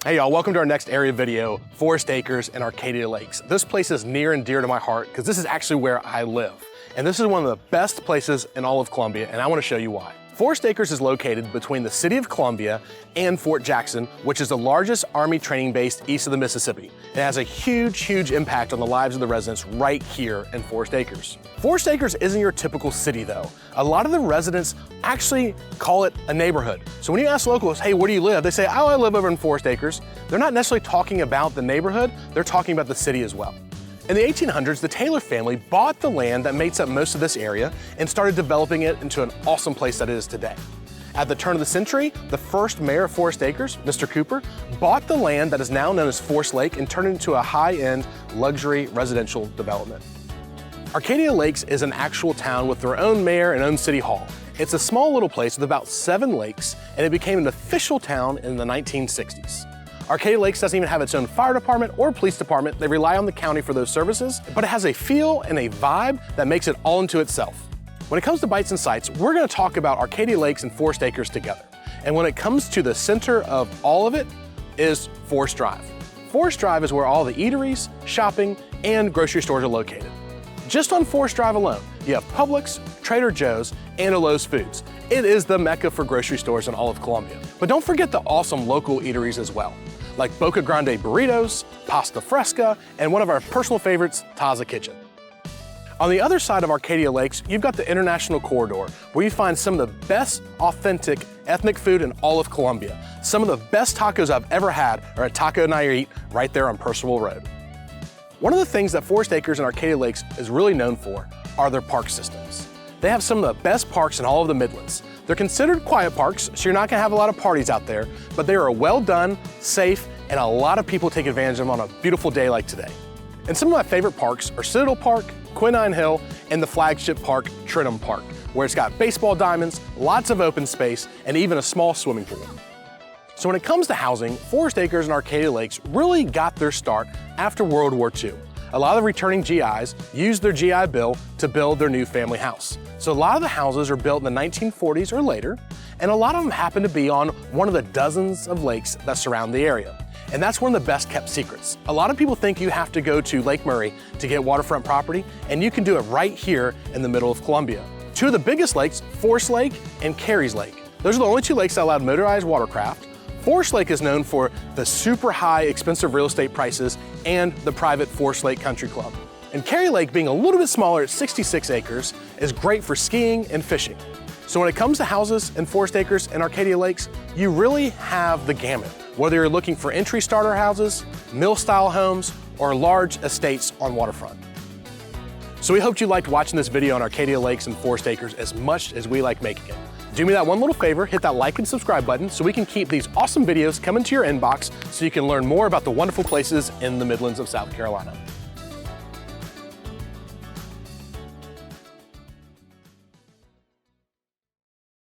Hey y'all, welcome to our next area video, Forest Acres and Arcadia Lakes. This place is near and dear to my heart because this is actually where I live. And this is one of the best places in all of Columbia, and I want to show you why. Forest Acres is located between the city of Columbia and Fort Jackson, which is the largest Army training base east of the Mississippi. It has a huge impact on the lives of the residents right here in Forest Acres. Forest Acres isn't your typical city though. A lot of the residents actually call it a neighborhood. So when you ask locals, hey, where do you live? They say, oh, I live over in Forest Acres. They're not necessarily talking about the neighborhood, they're talking about the city as well. In the 1800s, the Taylor family bought the land that makes up most of this area and started developing it into an awesome place that it is today. At the turn of the century, the first mayor of Forest Acres, Mr. Cooper, bought the land that is now known as Forest Lake and turned it into a high-end luxury residential development. Arcadia Lakes is an actual town with their own mayor and own city hall. It's a small little place with about 7 lakes, and it became an official town in the 1960s. Arcadia Lakes doesn't even have its own fire department or police department. They rely on the county for those services, but it has a feel and a vibe that makes it all into itself. When it comes to bites and sights, we're gonna talk about Arcadia Lakes and Forest Acres together. And when it comes to the center of all of it is Forest Drive. Forest Drive is where all the eateries, shopping, and grocery stores are located. Just on Forest Drive alone, you have Publix, Trader Joe's, and a Lowe's Foods. It is the mecca for grocery stores in all of Columbia. But don't forget the awesome local eateries as well, like Boca Grande burritos, pasta Fresca, and one of our personal favorites, Tazza Kitchen. On the other side of Arcadia Lakes, you've got the International Corridor, where you find some of the best authentic ethnic food in all of Columbia. Some of the best tacos I've ever had are at Taco Night or Eat right there on Percival Road. One of the things that Forest Acres and Arcadia Lakes is really known for are their park systems. They have some of the best parks in all of the Midlands. They're considered quiet parks, so you're not gonna have a lot of parties out there, but they are well done, safe, and a lot of people take advantage of them on a beautiful day like today. And some of my favorite parks are Citadel Park, Quinine Hill, and the flagship park, Trentham Park, where it's got baseball diamonds, lots of open space, and even a small swimming pool. So when it comes to housing, Forest Acres and Arcadia Lakes really got their start after World War II. A lot of the returning GIs used their GI Bill to build their new family house. So a lot of the houses are built in the 1940s or later, and a lot of them happen to be on one of the dozens of lakes that surround the area. And that's one of the best kept secrets. A lot of people think you have to go to Lake Murray to get waterfront property, and you can do it right here in the middle of Columbia. Two of the biggest lakes, Forest Lake and Carey's Lake. Those are the only 2 lakes that allowed motorized watercraft. Forest Lake is known for the super high expensive real estate prices and the private Forest Lake Country Club. And Carey Lake, being a little bit smaller at 66 acres, is great for skiing and fishing. So when it comes to houses in Forest Acres and Arcadia Lakes, you really have the gamut. Whether you're looking for entry starter houses, mill-style homes, or large estates on waterfront. So we hope you liked watching this video on Arcadia Lakes and Forest Acres as much as we like making it. Do me that one little favor, hit that like and subscribe button so we can keep these awesome videos coming to your inbox so you can learn more about the wonderful places in the Midlands of South Carolina.